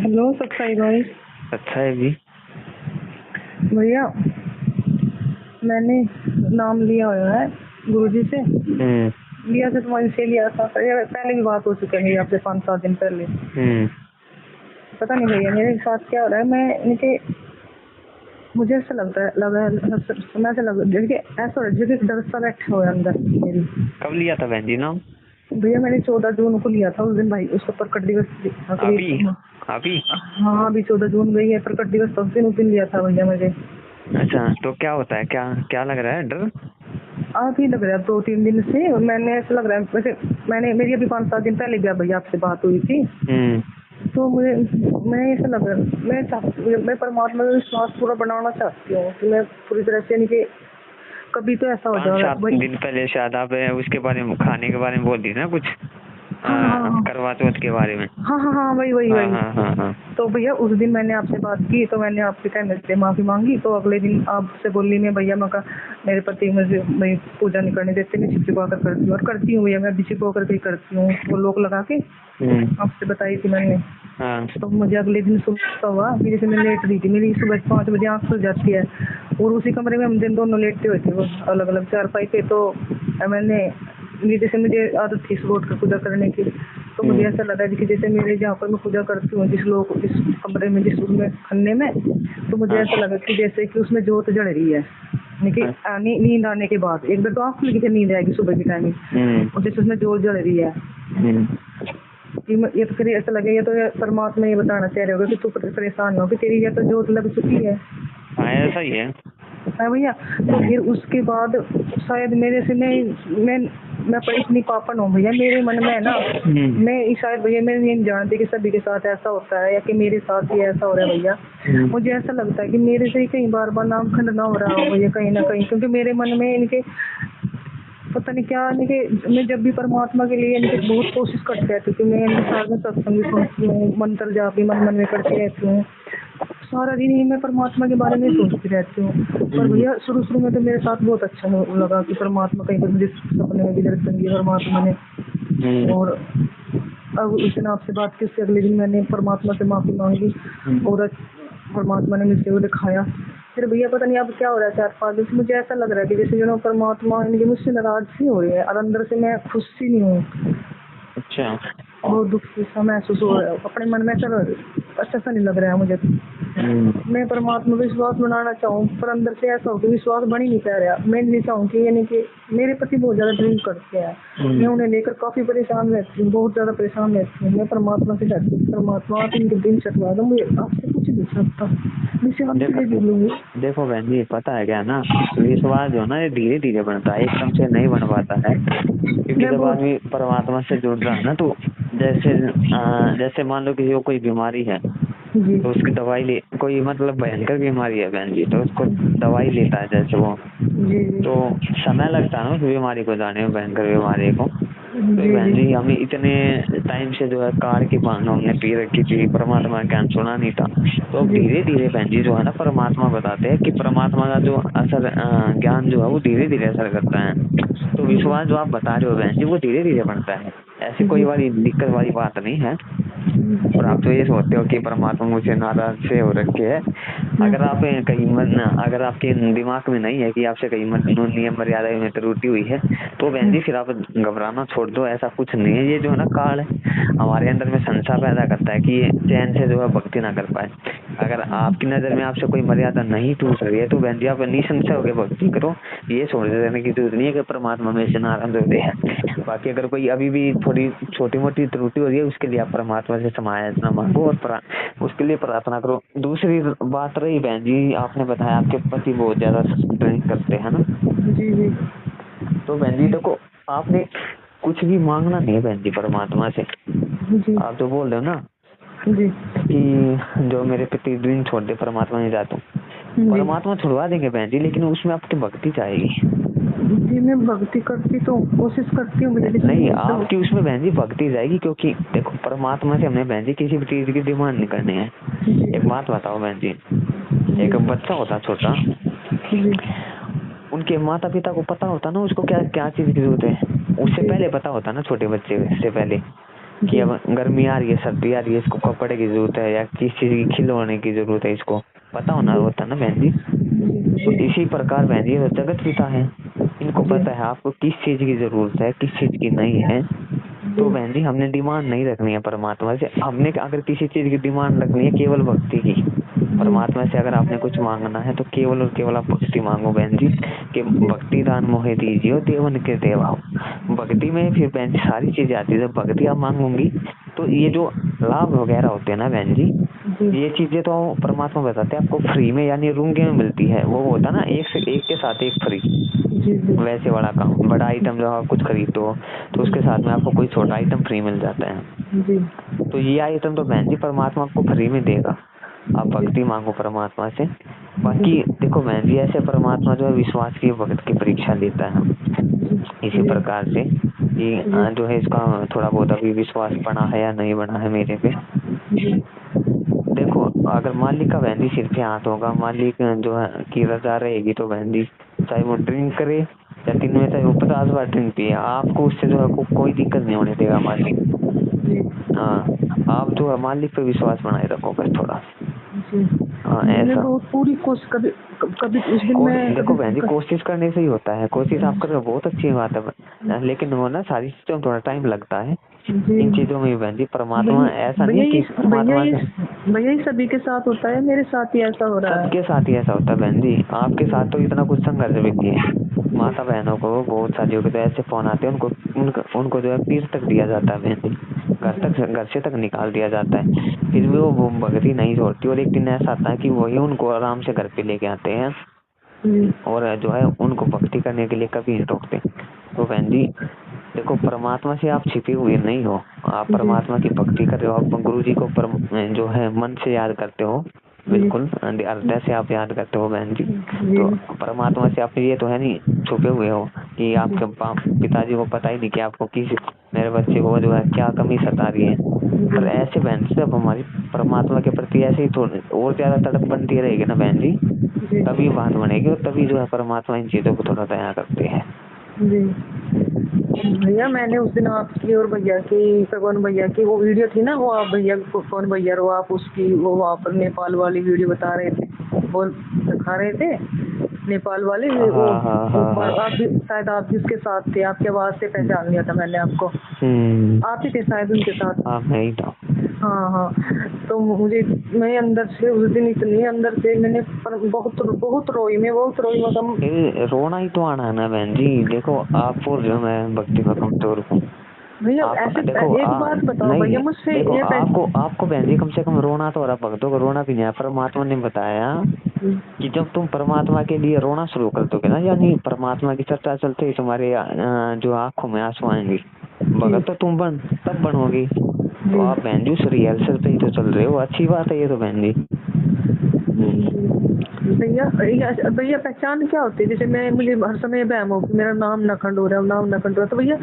Hello सत्साई भाई। अच्छा है जी। भैया मैंने नाम लिया हुआ है गुरुजी से। हम्म। लिया से तुम्हारी से लिया था, पहले भी बात हो चुकी है मेरी आपसे 5-7 दिन पहले। हम्म। पता नहीं भैया मेरे साथ क्या हो रहा है। मैं इनके मुझे ऐसा लगता है मैं ऐसा लग जैसे ऐसा हो रहा है जैसे डर सा बैठा हुआ है अंदर मेरी। कब लिया था बहन जी नाम? भैया मैंने 14 जून को लिया था उस दिन भाई, उसका प्रकट दिवस था अभी करीब। अभी? हाँ अभी 14 जून गई है, प्रकट दिवस था उस दिन लिया था भैया मुझे। अच्छा, तो क्या होता है, क्या क्या लग रहा है, डर? आप ही लग रहा है 2-3 दिन से मैंने ऐसा लग रहा है वैसे। मैंने मेरी अभी 5-7 दिन पहले भी भैया आपसे बात हुई थी। हम्म। तो मुझे मैं ऐसा लग रहा है मैं परमात्मा में विश्वास पूरा बनाना चाहती हूँ कि मैं पूरी तरह से इनके कभी तो ऐसा हो पाँच जाएगा सात भाई। दिन पहले शायद आप उसके बारे में, खाने के बारे में बोल दी ना कुछ, हाँ हाँ करवा चौथ के बारे में। हाँ हाँ हाँ वही वही हाँ वही। हाँ हाँ हाँ। तो भैया उस दिन मैंने आपसे बात की तो मैंने आपके कहने से माफ़ी मांगी। तो अगले दिन आपसे बोली मैं भैया मैं मेरे पति मुझे मैं पूजा नहीं करने देते, मैं छिपा कर करती हूँ और करती हूँ भैया, मैं भी छिपा कर के करती हूँ वो लोग लगा के आपसे बताई थी मैंने। हाँ। तो मुझे अगले दिन सुबह हुआ कि जैसे मैं लेट रही थी, मेरी सुबह 5 बजे आँख खुल जाती है और उसी कमरे में हम दिन दोनों लेटते हुए थे वो अलग अलग चारपाई पे। तो मैंने जैसे मुझे आदत थी सुबह उठ कर पूजा करने की। तो मुझे ऐसा लगा कि जैसे मेरे जहाँ पर मैं पूजा करती हूँ जिस कमरे में जिस उसमें खन्ने में, तो मुझे ऐसा लगा कि जैसे कि उसमें जोत जल रही है। नींद आने के बाद एक बार तो आँख खुल के नींद आएगी सुबह के टाइम और जैसे उसमें जोत जल रही है। ये तो फिर ऐसा लगे ये तो परमात्मा ये बताना चाह रहे होगा कि तू परेशान हो कि तेरी ये तो जोत लग चुकी है। हाँ ऐसा ही है। हाँ भैया। तो फिर उसके बाद शायद मेरे से मैं पर इतनी पापन हूँ भैया मेरे मन में है ना। मैं शायद भैया मैं नहीं जानती कि सभी के साथ ऐसा होता है या कि मेरे साथ ही ऐसा हो रहा है भैया। मुझे ऐसा लगता है कि मेरे से ही कहीं बार नाम खंडना हो रहा हो भैया कहीं ना कहीं, क्योंकि मेरे मन में इनके पता नहीं क्या इनके। मैं जब भी परमात्मा के लिए इनके बहुत कोशिश करती रहती हूँ कि मैं इनके साथ में सत्संग भी सुनती हूँ, मंत्र जाप भी मन मन में करती रहती हूँ। सारा दिन ही मैं परमात्मा के बारे में सोचती रहती हूँ। पर भैया शुरू में तो मेरे साथ बहुत अच्छा लगा कि परमात्मा कहीं पर मुझे सपने में भी दर्शन दिया परमात्मा ने। और अब उस दिन आपसे बात की उसके अगले दिन मैंने परमात्मा से माफ़ी मांगी और परमात्मा ने मुझे वो दिखाया। फिर भैया पता नहीं अब क्या हो रहा है 4-5 दिन से मुझे ऐसा लग रहा है कि जैसे जो परमात्मा इनकी मुझसे नाराज सी हो रही है और अंदर से मैं खुश सी नहीं हूँ। अच्छा। बहुत दुख सा महसूस हो रहा है अपने मन में। चलो अच्छा सा नहीं लग रहा है मुझे। मैं परमात्मा में विश्वास बनाना चाहूँ पर अंदर से ऐसा हो कि विश्वास बन ही नहीं पा रहा। मैं नहीं चाहूँ कि यानी कि मेरे पति बहुत ज़्यादा ड्रिंक करते हैं, मैं उन्हें लेकर काफ़ी परेशान रहती हूँ, बहुत ज़्यादा परेशान रहती हूँ। मैं परमात्मा से चाहती हूँ परमात्मा आप इनके दिन चटवा दो, मुझे आपसे कुछ नहीं सकता, मैं शांति से जी लूँगी। देखो बहन जी, पता है क्या ना, विश्वास जो ना ये धीरे धीरे बनता है, एकदम से नहीं बन पाता है। क्योंकि मैं जब बहुत आदमी परमात्मा से जुड़ रहा है ना, तो जैसे मान लो किसी को कोई बीमारी है जी तो उसकी दवाई ले, कोई मतलब भयंकर बीमारी है बहन जी, तो उसको दवाई लेता है जैसे वो, जी जी तो समय लगता है ना उस बीमारी को जाने में, भयंकर बीमारी को। तो जी बहन जी जी हमें इतने टाइम से जो है कार की भांग हमने पी रखी थी, परमात्मा का ज्ञान सुना नहीं था। तो अब जी धीरे धीरे बहन जी जो है ना, परमात्मा बताते हैं कि परमात्मा का जो असर ज्ञान जो है वो धीरे धीरे असर करता है। तो विश्वास जो आप बता रहे हो बहन जी वो धीरे धीरे बनता है, ऐसी कोई वाली दिक्कत वाली बात नहीं है। और आप तो ये सोचते हो कि परमात्मा मुझे नाराज से हो रखे है। अगर आप कहीं अगर आपके दिमाग में नहीं है कि आपसे कहीं नियम मर्यादा में त्रुटि हुई है, तो बहन जी फिर आप घबराना छोड़ दो, ऐसा कुछ नहीं है। ये जो है ना काल है, हमारे अंदर में संशय पैदा करता है कि ये चैन से जो है भक्ति ना कर पाए। अगर आपकी नजर में आपसे कोई मर्यादा नहीं टूट रही है तो बहन जी आप निसंशय होकर भक्ति करो। ये सोच रहने की जरूरत नहीं है कि परमात्मा में से नाराज हो रहे हैं। बाकी अगर कोई अभी भी थोड़ी छोटी मोटी त्रुटि हो रही है, उसके लिए आप परमात्मा से समायाचना मांगो और उसके लिए प्रार्थना करो। दूसरी बात रही बहन जी, आपने बताया आपके पति बहुत ज्यादा ड्रिंक करते हैं ना, जी जी तो बहन जी देखो, आपने कुछ भी मांगना नहीं है बहन जी परमात्मा से। जी आप तो बोल रहे हो ना जी कि जो मेरे पति ड्रिंक छोड़ दे, परमात्मा में जाता हूँ, जी परमात्मा छुड़वा देंगे बहन जी, लेकिन उसमें आपकी भक्ति चाहिए। जी मैं भक्ति करती तो कोशिश करती हूँ लेकिन नहीं, तो आपकी उसमें बहन जी भक्ति जाएगी, क्योंकि देखो परमात्मा से हमने बहन जी किसी भी चीज की डिमांड नहीं करनी है। एक बात बताओ बहन जी, एक बच्चा होता छोटा, जी उनके माता पिता को पता होता ना उसको क्या क्या चीज की जरूरत है, उससे जी पहले पता होता ना छोटे बच्चे से पहले। कि अब गर्मी आ रही है, सर्दी आ रही है, इसको कपड़े की जरूरत है या किस चीज की खिलौने की जरूरत है, इसको पता होना होता ना बहन जी। तो इसी प्रकार बहन जी जगत पिता है, इनको पता है आपको किस चीज की जरूरत है, किस चीज की नहीं है। तो बहन जी हमने डिमांड नहीं रखनी है परमात्मा से। हमने अगर किसी चीज की डिमांड रखनी है केवल भक्ति की, परमात्मा से अगर आपने कुछ मांगना है तो केवल और केवल आप भक्ति मांगो बहन जी, कि भक्ति दान मोहे दीजिए देवन के देवा। भक्ति में फिर बहन जी सारी चीजें आती है। जब भक्ति आप मांगोगी तो ये जो लाभ वगैरह होते हैं ना बहन जी, ये चीजें तो परमात्मा बताते हैं आपको फ्री में, यानी रूंगे में मिलती है। वो होता ना एक से एक के साथ एक फ्री, वैसे वाला काम। बड़ा आइटम जब आप कुछ खरीदते हो तो उसके साथ में आपको कोई छोटा आइटम फ्री मिल जाता है। तो ये आइटम तो बहन जी परमात्मा आपको फ्री में देगा। आप भक्ति मांगो परमात्मा से। बाकी देखो बहन जी ऐसे परमात्मा जो है विश्वास की भक्त की परीक्षा लेता है। इसी प्रकार से ये जो है इसका थोड़ा बहुत अभी विश्वास बना है या नहीं बना है मेरे पे। देखो अगर मालिक का बहन जी सिर पे हाथ होगा, मालिक जो है की रजा रहेगी तो बहन जी चाहे वो ड्रिंक करे या दिन में चाहे वो 50 बार ड्रिंक पिए, आपको उससे जो है कोई दिक्कत नहीं होने देगा मालिक। हाँ आप जो है मालिक पे विश्वास बनाए रखो बस थोड़ा। हाँ ऐसा पूरी कोशिश कभी कभी उस दिन में देखो बहन जी कोशिश करने से ही होता है। कोशिश आप कर रहे हो बहुत अच्छी बात है, लेकिन वो ना सारी चीजों में थोड़ा टाइम लगता है। इन चीजों में बहन जी परमात्मा ऐसा नहीं कि परमात्मा भैया सभी के साथ होता है, मेरे साथ ही ऐसा हो रहा है। सबके साथ ही ऐसा होता है बहन जी। आपके साथ तो इतना कुछ संघर्ष भी नहीं है। माता बहनों को बहुत साथियों के तो ऐसे फोन आते हैं, उनको जो है पीर तक दिया जाता है बहन जी, घर से तक निकाल दिया जाता है, फिर भी वो भक्ति नहीं छोड़ती। और एक दिन ऐसा आता है कि वही उनको आराम से घर पे लेके आते हैं और जो है उनको भक्ति करने के लिए कभी नहीं रोकते। तो बहन जी देखो परमात्मा से आप छिपे हुए नहीं हो, आप परमात्मा की भक्ति कर रहे हो। आप गुरु जी को जो है मन से याद करते हो, बिल्कुल हृदय से आप याद करते हो बहन जी। तो परमात्मा से आप ये तो है नहीं छुपे हुए हो कि आपके पिताजी को पता ही नहीं कि आपको किस मेरे बच्चे को जो है क्या कमी सता रही है। पर ऐसे बहन जी जब हमारी परमात्मा के प्रति ऐसे ही थोड़ी और ज्यादा तड़प बनती रहेगी ना बहन जी, तभी बात बनेगी और तभी जो है परमात्मा इन चीजों को थोड़ा दया करते हैं। भैया मैंने उस दिन आपकी और भैया की सगोन भैया की वो वीडियो थी ना, वो आप भैया कौन भैया रो आप उसकी वो वहाँ पर नेपाल वाली वीडियो बता रहे थे, वो दिखा रहे थे नेपाल वाले। वो आप भी शायद आप भी उसके साथ थे, आपकी आवाज से पहचान लिया था मैंने आपको। आप ही थे शायद उनके साथ। हाँ तो मुझे मैं अंदर से उस दिन इतनी अंदर से मैंने बहुत रोई मतलब रोना ही तो आना है ना बहन जी। देखो आप बोल रहे हो मैं भक्ति में कमजोर हूँ भैया, ऐसे देखो एक बात बताओ भैया मुझसे आपको बहन जी कम से कम रोना तो हो रहा, भक्तों को रोना भी नहीं है। परमात्मा ने बताया कि जब तुम परमात्मा के लिए रोना शुरू कर दोगे ना, यानी परमात्मा की चर्चा चलते ही तुम्हारे जो आंखों में आंसू आएंगे, भगत तो तुम तब बनोगी। तो आप बहन जी रिहर्सल पे ही तो चल रहे हो, अच्छी बात है ये तो बहन जी। भैया पहचान क्या होती है? जैसे मुझे हर समय बहम हो मेरा नाम नखंड हो रहा है, तो भैया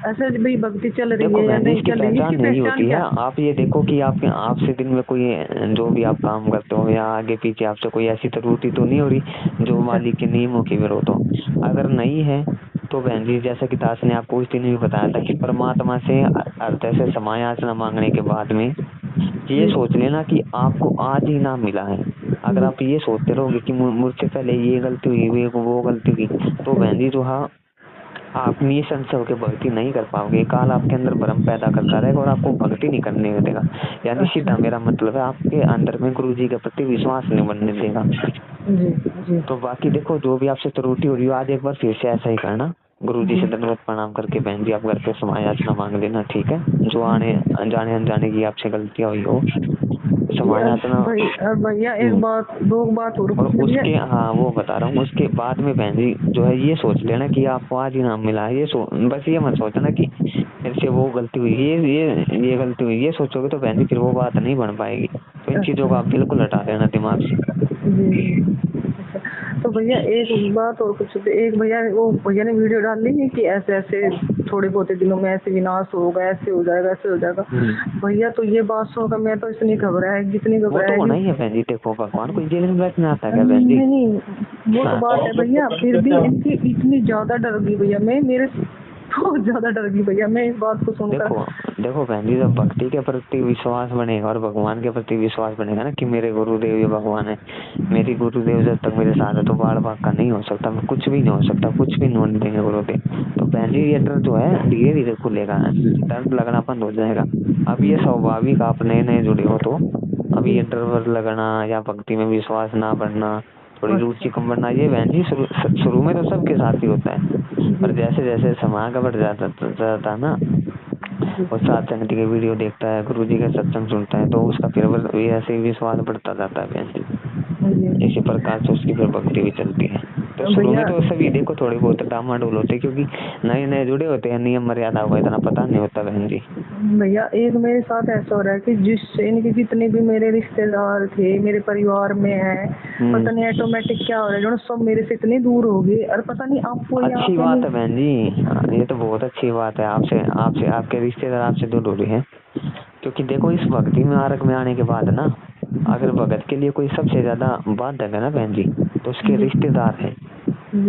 ऐसे भाई भक्ति चल रही है या नहीं चल रही है, इसकी नहीं होती है। आप ये देखो कि आपसे दिन में कोई जो भी आप काम करते हो या आगे पीछे आपसे कोई ऐसी त्रुटि तो नहीं हो रही जो मालिक के नियमों के विरोध हो। अगर नहीं है तो बहन जी जैसा कि दास ने आपको उस दिन भी बताया था कि परमात्मा से हृदय से समायाचना मांगने के बाद में ये सोच लेना कि आपको आज ही नाम मिला है। अगर आप ये सोचते रहोगे कि मुझसे पहले ये गलती हुई वो गलती हुई, तो बहन जी जो आप निसंशय के भक्ति नहीं कर पाओगे। काल आपके अंदर भ्रम पैदा करता रहेगा और आपको भक्ति नहीं करने देगा। यानी सीधा मेरा मतलब है आपके अंदर में गुरु जी के प्रति विश्वास नहीं बनने देगा। तो बाकी देखो जो भी आपसे त्रुटि हो रही हो, आज एक बार फिर से ऐसा ही करना, गुरु जी से दंडवत प्रणाम करके बहन जी आप घर पे समायाचना मांग लेना, ठीक है। जो जाने अनजाने की आपसे गलतियां हुई हो समायाचना। भैया एक बात दो बात और उसके वो बता रहा हूँ, उसके बाद में बहन जी जो है ये सोच लेना कि आपको आज ही नाम मिला है। बस ये मत सोचना कि मेरे से वो गलती हुई, ये गलती हुई, ये सोचोगे तो बहन जी फिर वो बात नहीं बन पाएगी। तो इन चीजों को आप बिल्कुल हटा देना दिमाग से। तो भैया एक बात और कुछ, एक भैया ने वीडियो डाल ली है कि ऐसे ऐसे थोड़े बहुत दिनों में ऐसे विनाश होगा, ऐसे हो जाएगा। भैया तो ये बात सुनकर मैं तो इतनी घबराई जितनी घबराई वो नहीं है बहन जी। देखो भगवान को जेल में बैठना आता है क्या बहन जी? नहीं वो तो बात है भैया, फिर भी इनकी इतनी ज्यादा डर गई भैया मैं। मेरे बहुत ज्यादा डर गई भैया मैं इस बात को सुनकर। देखो देखो बहन जी, जब भक्ति के प्रति विश्वास बनेगा और भगवान के प्रति विश्वास बनेगा ना कि मेरे गुरुदेव ये भगवान है, मेरी गुरुदेव जब तक मेरे साथ है तो बाढ़ भाग का नहीं हो सकता, कुछ भी नहीं हो सकता, कुछ भी नहीं देंगे गुरुदेव। तो बहन जी ये डर जो है धीरे धीरे खुलेगा, डर लगना बंद हो जाएगा। अब ये स्वाभाविक, आप नए नए जुड़े हो तो अभी ये डर वर लगना या भक्ति में विश्वास ना बढ़ना, थोड़ी रुचि कम बढ़ना, ये बहन जी शुरू में तो सबके साथ ही होता है, पर जैसे जैसे समय आगे बढ़ जाता है ना, और साथ संगति के वीडियो देखता है, गुरु जी के सत्संग सुनता है, तो उसका फिर ऐसे ही विश्वास बढ़ता जाता है बहन जी। इसी प्रकार से उसकी फिर भक्ति भी चलती है। तो शुरू में तो सभी देखो थोड़ी बहुत डामाडोल होते, क्योंकि नए नए जुड़े होते हैं, नियम मर्यादा का इतना पता नहीं होता बहन जी। भैया एक मेरे साथ ऐसा हो रहा है कि जिससे इनके जितने भी मेरे रिश्तेदार थे मेरे परिवार में है, पता नहीं ऑटोमेटिक क्या हो रहा है, जो सब मेरे से इतने दूर हो गए। और पता नहीं आपको अच्छी बात है बहन जी, ये तो बहुत अच्छी बात है। आपसे आपसे आपके रिश्तेदार आपसे दूर हो रहे हैं, क्योंकि देखो इस भक्ति में आरक में आने के बाद ना, अगर भगत के लिए कोई सबसे ज्यादा बाधक है ना बहन जी, तो उसके रिश्तेदार है,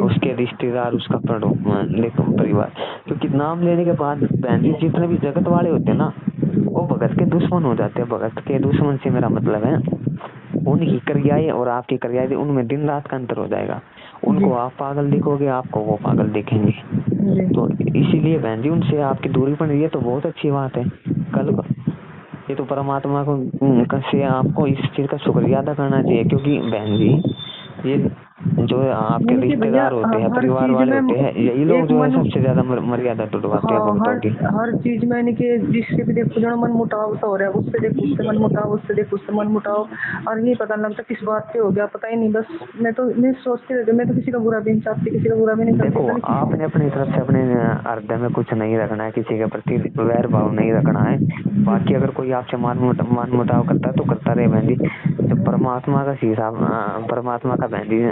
उसके रिश्तेदार, उसका परिवार। क्योंकि नाम लेने के बाद बहन जी जितने भी जगत वाले होते हैं ना, वो भगत के दुश्मन हो जाते हैं। भगत के दुश्मन से मेरा मतलब है उनकी क्रियाएं और आपकी क्रियाएं, उनमें दिन रात का अंतर हो जाएगा। उनको आप पागल दिखोगे, आपको वो पागल दिखेंगे। तो इसीलिए बहन जी उनसे आपकी दूरी पर, ये तो बहुत अच्छी बात है। कल ये तो परमात्मा को से आपको इस चीज का शुक्रिया अदा करना चाहिए, क्योंकि बहन जी ये जो आपके रिश्तेदार होते हैं, परिवार वाले होते हैं, यही लोग जो है सबसे ज्यादा मर्यादा टूटवाते हैं भक्तों की। हर चीज में इनके जिससे भी देखो जो मन मुटाव सा हो रहा है, उससे देखो उससे मन मुटाव, उससे देखो उससे मन मुटाव, और ये पता नहीं लगता किस बात पे हो गया, पता ही नहीं। बस मैं सोचती रहती हूँ, मैं तो किसी का बुरा भी नहीं चाहती, किसी का बुरा भी नहीं चाहती। देखो आपने अपनी तरफ से अपने हृदय में कुछ नहीं रखना है, किसी के प्रति वैर भाव नहीं रखना है। बाकी अगर कोई आपसे मान मुटाव करता है तो करता रहे बहन जी। जब परमात्मा का शीश, परमात्मा का बहन जी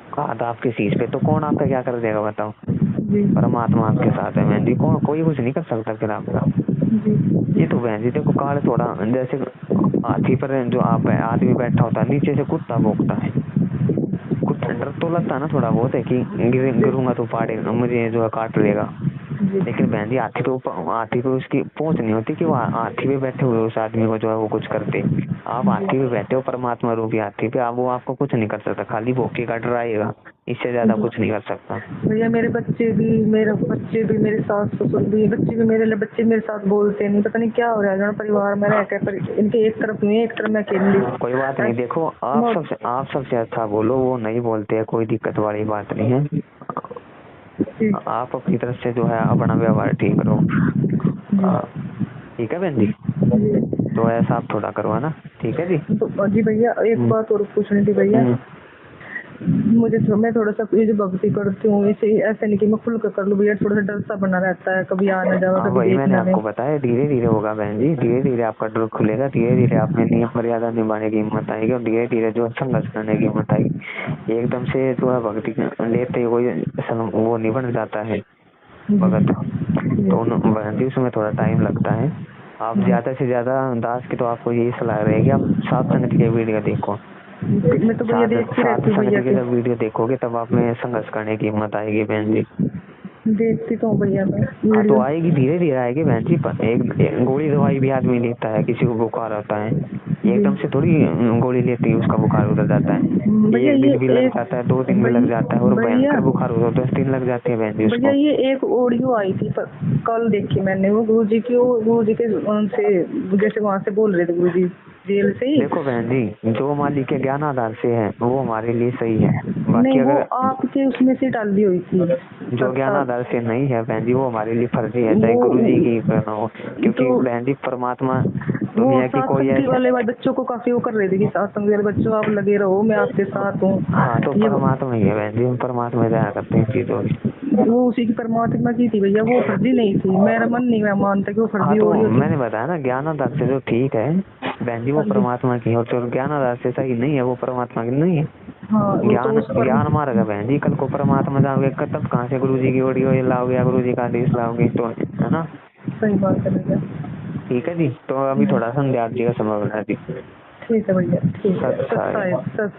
हाथ आपके शीश पे, तो कौन आपका क्या कर देगा बताओ। परमात्मा आपके साथ है बहन जी, कौन कोई कुछ नहीं कर सकता फिर आपका। ये तो बहन जी देखो काल थोड़ा जैसे हाथी पर जो आप आदमी बैठा होता है, नीचे से कुत्ता भौंकता है, कुत्ता डर तो लगता है ना थोड़ा बहुत है कि गिरूंगा तो पाड़ेगा मुझे, जो है काट लेगा। लेकिन बहन जी हाथी पे उसकी पहुंच नहीं होती कि वो हाथी पे बैठे हुए उस आदमी को जो है वो कुछ करते। आप हाथी पे बैठे हो, परमात्मा रूपी हाथी पे, आप वो आपको कुछ नहीं कर सकता, खाली भौंकेगा, डराएगा, इससे ज्यादा कुछ नहीं कर सकता। भैया मेरे बच्चे भी मेरे सास ससुर भी, बच्चे मेरे साथ बोलते नहीं, पता नहीं क्या हो रहा है परिवार में रह कर, इनके एक तरफ नहीं, एक तरफ मैं अकेली। कोई बात नहीं, देखो आप सबसे अच्छा बोलो, वो नहीं बोलते हैं, कोई दिक्कत वाली बात नहीं है। आप अपनी तरफ से जो है अपना व्यवहार ठीक करो, ठीक है बहन जी। तो ऐसा आप थोड़ा करो ना, ठीक है जी। तो जी भैया एक बात और पूछनी थी भैया, मुझे मैं थोड़ा सा ये जो भक्ति करती हूँ ऐसे नहीं कि मैं खुल कर कर लूँ भैया, थोड़ा सा डर सा बना रहता है, कभी आ ना जाओ, कभी वही मैंने आपको बताया, धीरे धीरे होगा बहन जी, धीरे धीरे आपका डर खुलेगा, धीरे धीरे आप में नियम मर्यादा निभाने की हिम्मत आएगी, और धीरे धीरे जो संघर्ष करने की हिम्मत आएगी। एकदम से जो है भक्ति लेते कोई वो नहीं बन जाता है भगत, तो बहन जी उसमें थोड़ा टाइम लगता है। आप ज्यादा से ज्यादा दास की तो आपको यही सलाह रहेगी, आप सात संगति के वीडियो देखो, मैं तो भैया देखती रहती हूँ भैया, जब वीडियो देखोगे तब आप में संघर्ष करने की हिम्मत आएगी बहन जी। देखती तो भैया मैं तो आएगी, धीरे धीरे आएगी बहन जी। एक गोली दवाई भी आदमी लेता है, किसी को बुखार होता है, एकदम से थोड़ी गोली लेती है उसका बुखार उतर जाता है, एक दिन भी लग जाता है, 2 दिन भी लग जाता है, और भयंकर बुखार होता है तो 10 दिन लग जाते हैं बहन जी उसको। भैया ये एक ऑडियो आई थी कल देखी मैंने, वो गुरु जी के उनसे जैसे वहाँ से बोल रहे थे गुरु जी जेल से ही। देखो बहन जी जो मालिक के ज्ञान आधार से है वो हमारे लिए सही है, बाकी अगर आपके उसमें से डाल दी हुई थी, जो ज्ञान आधार से नहीं है बहन जी वो हमारे लिए फर्जी है, चाहे गुरु जी की करना हो, क्योंकि बहन जी परमात्मा दुनिया की कोई ऐसी वाले बच्चों को काफी वो कर रहे थे कि सत्संग वाले बच्चों आप लगे रहो, मैं आपके साथ हूँ। हाँ तो परमात्मा ही है बहन जी, परमात्मा दया करते हैं चीजों की, वो उसी की परमात्मा की थी भैया, वो फर्जी नहीं थी, मेरा मन नहीं मैं मानता कि वो फर्जी हो रही है। मैंने बताया ना ज्ञान आधार से जो ठीक है बहन जी वो परमात्मा की, और जो ज्ञान आधार से सही नहीं है वो परमात्मा की नहीं है। ज्ञान मार्ग है बहन जी, कल को परमात्मा जाओगे तब कहाँ से गुरु जी की ऑडियो लाओगे या गुरु जी का आदेश लाओगे, तो है ना। सही बात है भैया, ठीक है जी। तो अभी थोड़ा संध्या आरती का समय बना दी, ठीक है भैया, ठीक है।